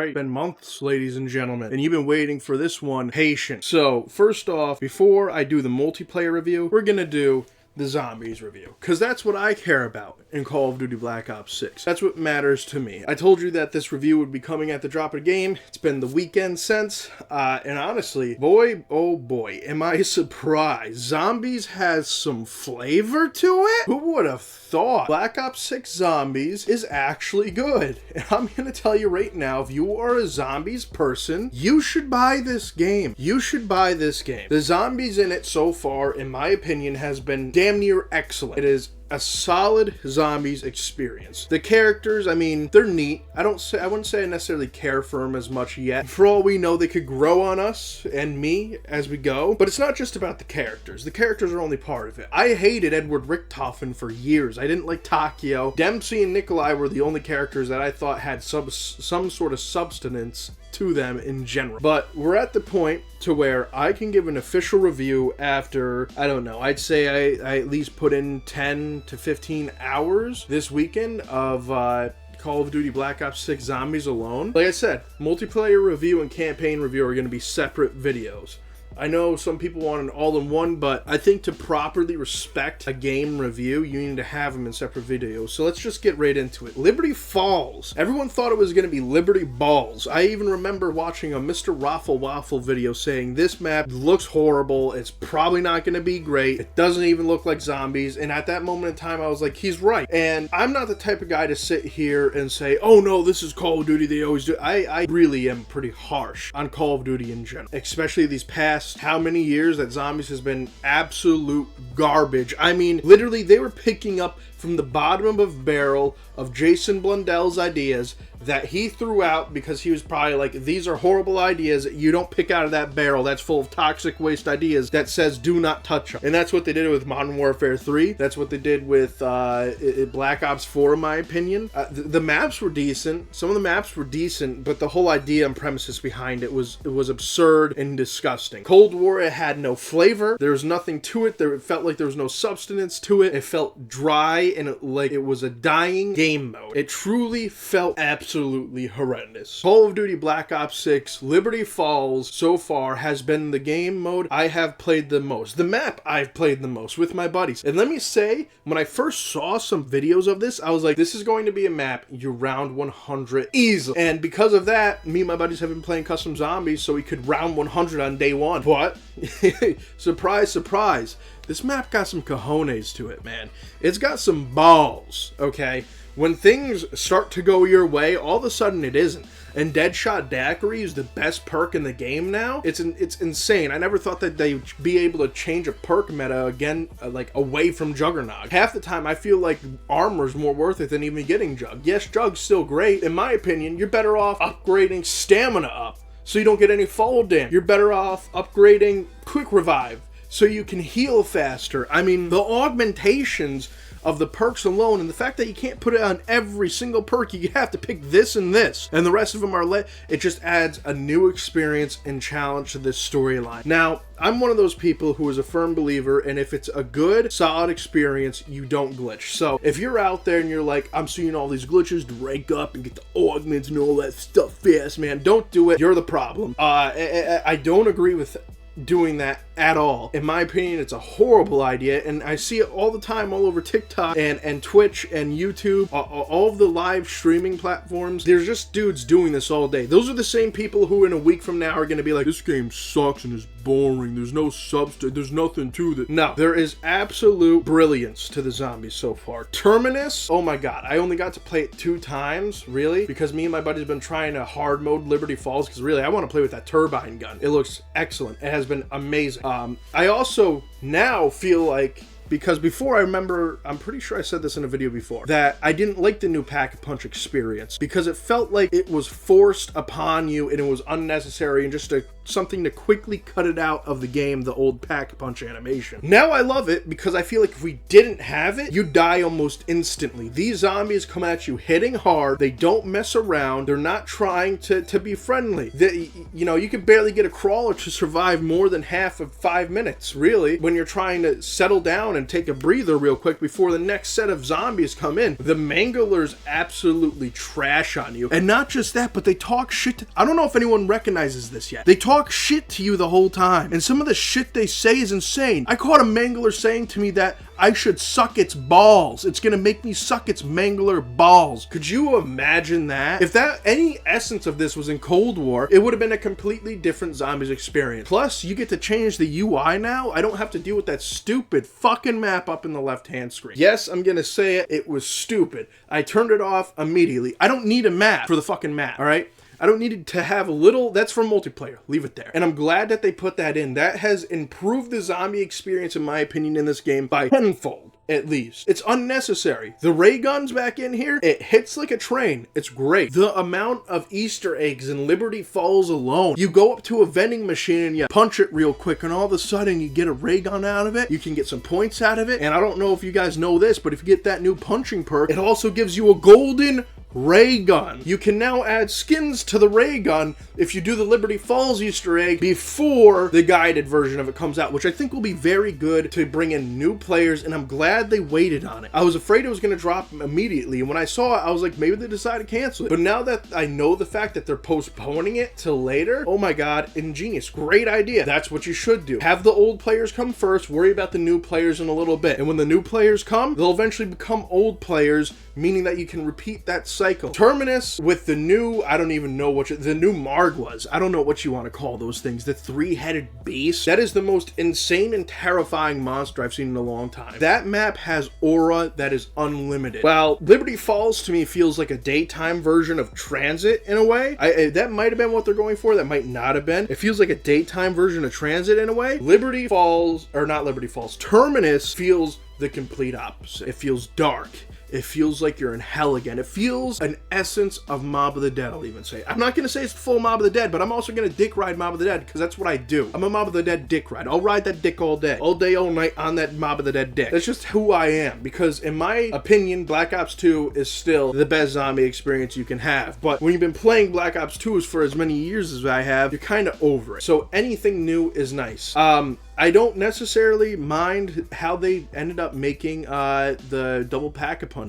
right. Been months, ladies and gentlemen, and you've been waiting for this one patient. So, first off, before I do the multiplayer review, we're gonna do the zombies review, because that's what I care about in Call of Duty Black Ops 6. That's what matters to me. I told you that this review would be coming at the drop of the game. It's been the weekend since, and honestly, boy, oh boy, am I surprised. Zombies has some flavor to it? Who would have thought? Black Ops 6 Zombies is actually good. And I'm gonna tell you right now, if you are a zombies person, you should buy this game. You should buy this game. The zombies in it so far, in my opinion, has been damn near excellent. It is a solid zombies experience. The characters, I mean, they're neat. I wouldn't say I necessarily care for them as much yet. For all we know, they could grow on us and me as we go. But it's not just about the characters. The characters are only part of it. I hated Edward Richtofen for years. I didn't like Takeo. Dempsey and Nikolai were the only characters that I thought had some sort of substance to them in general. But we're at the point to where I can give an official review after, I don't know, I'd say I at least put in 10 to 15 hours this weekend of Call of Duty Black Ops 6 Zombies alone. Like I said, multiplayer review and campaign review are going to be separate videos. I know some people want an all-in-one, but I think to properly respect a game review, you need to have them in separate videos. So let's just get right into it. Liberty Falls. Everyone thought it was going to be Liberty Balls. I even remember watching a Mr. Raffle Waffle video saying this map looks horrible. It's probably not going to be great. It doesn't even look like zombies. And at that moment in time, I was like, he's right. And I'm not the type of guy to sit here and say, oh no, this is Call of Duty. They always do. I really am pretty harsh on Call of Duty in general, especially these past how many years that zombies has been absolute garbage. I mean, literally, they were picking up from the bottom of a barrel of Jason Blundell's ideas that he threw out because he was probably like, these are horrible ideas. You don't pick out of that barrel that's full of toxic waste ideas that says do not touch them. And that's what they did with Modern Warfare 3. That's what they did with Black Ops 4, in my opinion. The maps were decent. Some of the maps were decent, but the whole idea and premises behind it was absurd and disgusting. Cold War, it had no flavor. There was nothing to it. It felt like there was no substance to it. It felt dry and like it was a dying game mode. It truly felt absolutely horrendous. Call of Duty Black Ops 6 Liberty Falls so far has been the game mode I have played the most. The map I've played the most with my buddies. And let me say, when I first saw some videos of this, I was like, this is going to be a map you round 100 easily. And because of that, me and my buddies have been playing custom zombies so we could round 100 on day one. But, surprise, surprise, this map got some cojones to it, man. It's got some balls, okay? When things start to go your way, all of a sudden it isn't. And Deadshot Daiquiri is the best perk in the game now. It's insane. I never thought that they'd be able to change a perk meta again, like away from Juggernog. Half the time I feel like Armor's more worth it than even getting Jug. Yes, Jug's still great. In my opinion, you're better off upgrading Stamina up so you don't get any fall damage. You're better off upgrading Quick Revive so you can heal faster. I mean, the augmentations of the perks alone, and the fact that you can't put it on every single perk, you have to pick this and this, and the rest of them are it just adds a new experience and challenge to this storyline. Now, I'm one of those people who is a firm believer, and if it's a good, solid experience, you don't glitch. So, if you're out there and you're like, I'm seeing all these glitches to rank up and get the augments and all that stuff fast, man, don't do it. You're the problem. I don't agree with doing that at all. In my opinion, it's a horrible idea, and I see it all the time all over TikTok and Twitch and YouTube, all of the live streaming platforms. There's just dudes doing this all day. Those are the same people who in a week from now are going to be like, this game sucks and is boring, there's no substance, there's nothing to it. No, there is absolute brilliance to the zombies so far. Terminus, oh my god, I only got to play it 2 times, really, because me and my buddies have been trying to hard mode Liberty Falls, because really, I want to play with that turbine gun. It looks excellent. It has been amazing. I also now feel like, because before I remember, I'm pretty sure I said this in a video before, that I didn't like the new Pack-a-Punch experience because it felt like it was forced upon you and it was unnecessary and just a something to quickly cut it out of the game, the old Pack-a-Punch animation. Now I love it because I feel like if we didn't have it, you die almost instantly. These zombies come at you hitting hard. They don't mess around. They're not trying to be friendly. You can barely get a crawler to survive more than half of 5 minutes, really, when you're trying to settle down and take a breather real quick before the next set of zombies come in. The Manglers absolutely trash on you. And not just that, but they talk shit. I don't know if anyone recognizes this yet. They talk shit to you the whole time. And some of the shit they say is insane. I caught a Mangler saying to me that I should suck its balls. It's gonna make me suck its Mangler balls. Could you imagine that? If any essence of this was in Cold War, it would have been a completely different zombies experience. Plus, you get to change the UI now. I don't have to deal with that stupid fucking map up in the left-hand screen. Yes, I'm gonna say it. It was stupid. I turned it off immediately. I don't need a map for the fucking map, all right? I don't need to have a little, that's for multiplayer, leave it there. And I'm glad that they put that in. That has improved the zombie experience, in my opinion, in this game by tenfold, at least. It's unnecessary. The ray guns back in here, it hits like a train. It's great. The amount of Easter eggs in Liberty Falls alone. You go up to a vending machine and you punch it real quick, and all of a sudden you get a ray gun out of it. You can get some points out of it. And I don't know if you guys know this, but if you get that new punching perk, it also gives you a golden ray gun. You can now add skins to the ray gun if you do the Liberty Falls Easter egg before the guided version of it comes out, which I think will be very good to bring in new players, and I'm glad they waited on it. I was afraid it was going to drop immediately, and when I saw it, I was like, maybe they decided to cancel it. But now that I know the fact that they're postponing it till later, oh my god, ingenious. Great idea. That's what you should do. Have the old players come first, worry about the new players in a little bit. And when the new players come, they'll eventually become old players, meaning that you can repeat that cycle. Terminus with the new, I don't even know what the new Margwas. I don't know what you want to call those things. The three-headed beast. That is the most insane and terrifying monster I've seen in a long time. That map has aura that is unlimited. Well, Liberty Falls to me feels like a daytime version of Transit in a way. That might have been what they're going for. That might not have been. It feels like a daytime version of Transit in a way. Liberty Falls, or not Liberty Falls, Terminus feels the complete opposite. It feels dark. It feels like you're in hell again. It feels an essence of Mob of the Dead, I'll even say. I'm not going to say it's full Mob of the Dead, but I'm also going to dick ride Mob of the Dead, because that's what I do. I'm a Mob of the Dead dick ride. I'll ride that dick all day, all night on that Mob of the Dead dick. That's just who I am, because in my opinion, Black Ops 2 is still the best zombie experience you can have. But when you've been playing Black Ops 2s for as many years as I have, you're kind of over it. So anything new is nice. I don't necessarily mind how they ended up making the double Pack-a-Punch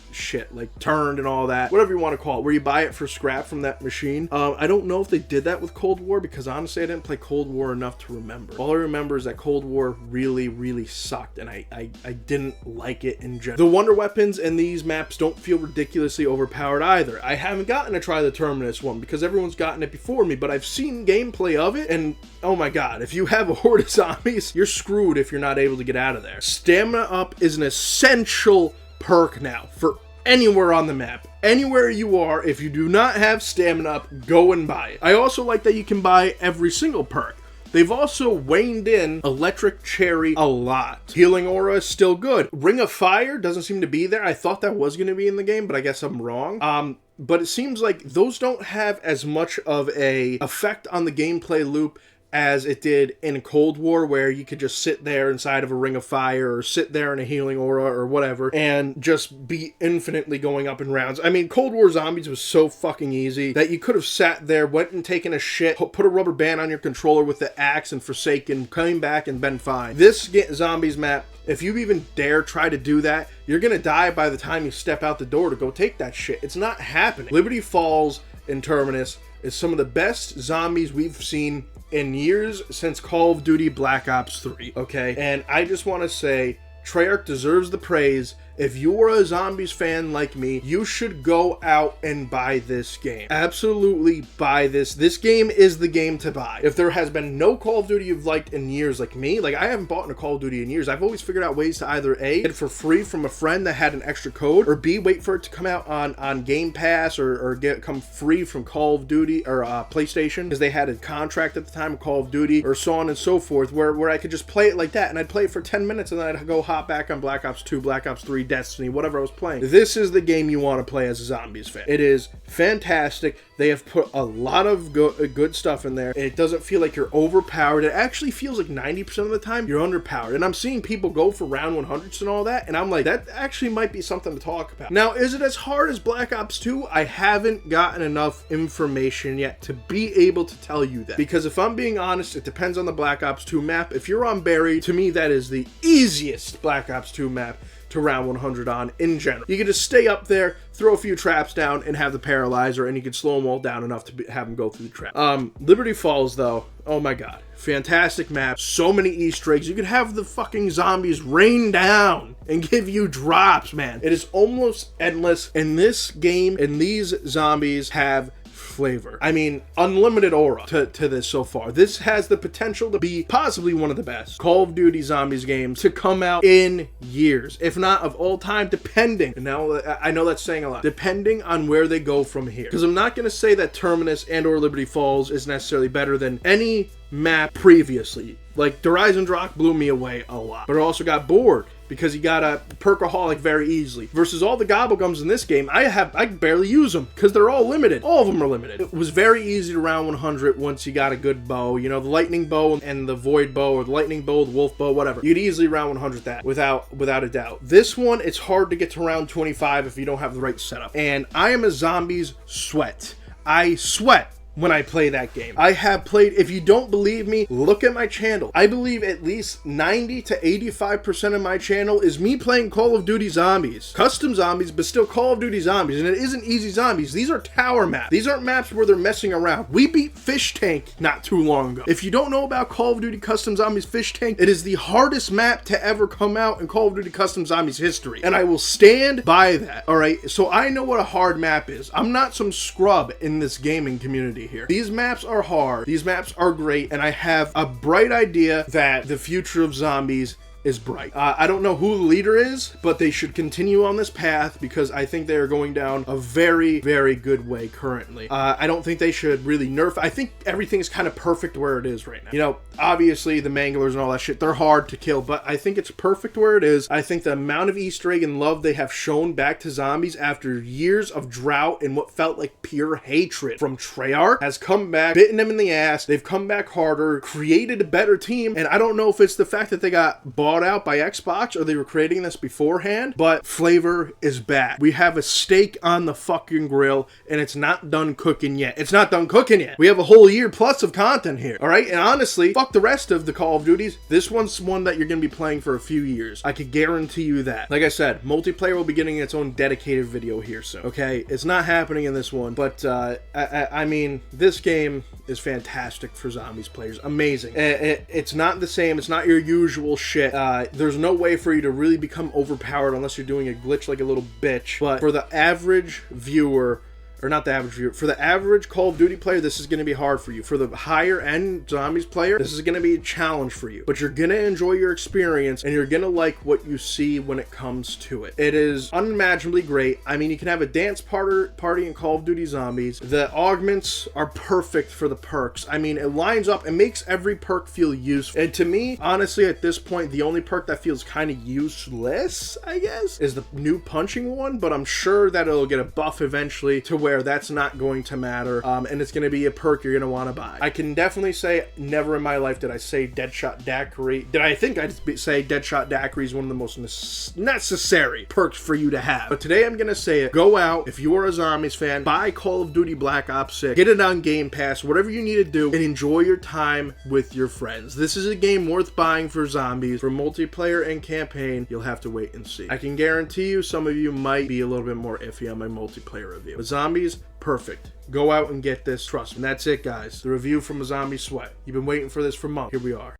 shit, like turned and all that, whatever you want to call it, where you buy it for scrap from that machine. I don't know if they did that with Cold War, because honestly I didn't play Cold War enough to remember. All I remember is that Cold War really sucked, and I didn't like it in general. The wonder weapons in these maps don't feel ridiculously overpowered either. I haven't gotten to try the Terminus one because everyone's gotten it before me, but I've seen gameplay of it, and oh my god, if you have a horde of zombies, you're screwed if you're not able to get out of there. Stamina up is an essential perk now for anywhere on the map. Anywhere you are, if you do not have stamina up, go and buy it. I also like that you can buy every single perk. They've also waned in Electric Cherry a lot. Healing Aura is still good. Ring of Fire doesn't seem to be there. I thought that was going to be in the game, but I guess I'm wrong. But it seems like those don't have as much of a effect on the gameplay loop as it did in Cold War, where you could just sit there inside of a Ring of Fire or sit there in a Healing Aura or whatever and just be infinitely going up in rounds. I mean, Cold War Zombies was so fucking easy that you could have sat there, went and taken a shit, put a rubber band on your controller with the axe and Forsaken, came back and been fine. This Zombies map, if you even dare try to do that, you're gonna die by the time you step out the door to go take that shit. It's not happening. Liberty Falls and Terminus is some of the best zombies we've seen in years since Call of Duty Black Ops 3, okay? And I just want to say, Treyarch deserves the praise. If you're a Zombies fan like me, you should go out and buy this game. Absolutely buy this. This game is the game to buy. If there has been no Call of Duty you've liked in years like me, like I haven't bought a Call of Duty in years, I've always figured out ways to either A, get it for free from a friend that had an extra code, or B, wait for it to come out on Game Pass or come free from Call of Duty or PlayStation, because they had a contract at the time of Call of Duty, or so on and so forth, where I could just play it like that, and I'd play it for 10 minutes and then I'd go hop back on Black Ops 2, Black Ops 3, Destiny, whatever I was playing. This is the game you want to play as a Zombies fan. It is fantastic. They have put a lot of good stuff in there. It doesn't feel like you're overpowered. It actually feels like 90% of the time you're underpowered. And I'm seeing people go for round 100s and all that, and I'm like, that actually might be something to talk about. Now, is it as hard as Black Ops 2? I haven't gotten enough information yet to be able to tell you that. Because if I'm being honest, it depends on the Black Ops 2 map. If you're on Barry, to me, that is the easiest Black Ops 2 map to round 100 on in general. You can just stay up there, throw a few traps down, and have the paralyzer, and you can slow them all down enough to have them go through the trap. Liberty Falls, though, oh my god. Fantastic map. So many Easter eggs. You could have the fucking zombies rain down and give you drops, man. It is almost endless. And this game and these zombies have flavor. I mean, unlimited aura to this so far. This has the potential to be possibly one of the best Call of Duty Zombies games to come out in years, if not of all time, depending. And now, I know that's saying a lot. Depending on where they go from here. Because I'm not going to say that Terminus and or Liberty Falls is necessarily better than any map previously. Like, Horizon Rock blew me away a lot. But I also got bored because you got a Perkaholic very easily. Versus all the Gobblegums in this game, I barely use them because they're all limited. All of them are limited. It was very easy to round 100 once you got a good bow. You know, the Lightning Bow and the Void Bow, or the Lightning Bow, the Wolf Bow, whatever. You'd easily round 100 that without a doubt. This one, it's hard to get to round 25 if you don't have the right setup. And I am a Zombies sweat. I sweat when I play that game. I have played, if you don't believe me, look at my channel. I believe at least 90 to 85% of my channel is me playing Call of Duty Zombies. Custom zombies, but still Call of Duty Zombies. And it isn't easy zombies. These are tower maps. These aren't maps where they're messing around. We beat Fish Tank not too long ago. If you don't know about Call of Duty Custom Zombies Fish Tank, it is the hardest map to ever come out in Call of Duty Custom Zombies history. And I will stand by that, all right? So I know what a hard map is. I'm not some scrub in this gaming community here. These maps are hard. These maps are great. And I have a bright idea that the future of zombies is bright. I don't know who the leader is, but they should continue on this path because I think they are going down a very, very good way currently. I don't think they should really nerf. I think everything's kind of perfect where it is right now. You know, obviously the Manglers and all that shit, they're hard to kill, but I think it's perfect where it is. I think the amount of Easter egg and love they have shown back to zombies after years of drought and what felt like pure hatred from Treyarch has come back, bitten them in the ass. They've come back harder, created a better team, and I don't know if it's the fact that they got bought out by Xbox or they were creating this beforehand, but flavor is back. We have a steak on the fucking grill and it's not done cooking yet. It's not done cooking yet. We have a whole year plus of content here, all right? And honestly, fuck the rest of the Call of Duties. This one's one that you're gonna be playing for a few years. I could guarantee you that. Like I said, multiplayer will be getting its own dedicated video here soon, okay? It's not happening in this one, but I mean, this game is fantastic for zombies players. Amazing. It's not the same. It's not your usual shit. There's no way for you to really become overpowered unless you're doing a glitch like a little bitch. But for the average viewer, or not the average viewer, for the average Call of Duty player, this is going to be hard for you. For the higher end zombies player, this is going to be a challenge for you. But you're going to enjoy your experience and you're going to like what you see when it comes to it. It is unimaginably great. I mean, you can have a dance party in Call of Duty Zombies. The augments are perfect for the perks. I mean, it lines up and makes every perk feel useful. And to me, honestly, at this point, the only perk that feels kind of useless, I guess, is the new punching one. But I'm sure that it'll get a buff eventually to where that's not going to matter, and it's going to be a perk you're going to want to buy. I can definitely say never in my life did I say Deadshot Daiquiri. Did I think I'd say Deadshot Daiquiri is one of the most necessary perks for you to have. But today I'm going to say it. Go out, if you are a Zombies fan, buy Call of Duty Black Ops 6, get it on Game Pass, whatever you need to do, and enjoy your time with your friends. This is a game worth buying for zombies. For multiplayer and campaign, you'll have to wait and see. I can guarantee you some of you might be a little bit more iffy on my multiplayer review. But Zombies, perfect. Go out and get this. Trust me. That's it, guys. The review from A Zombie Sweat. You've been waiting for this for months. Here we are.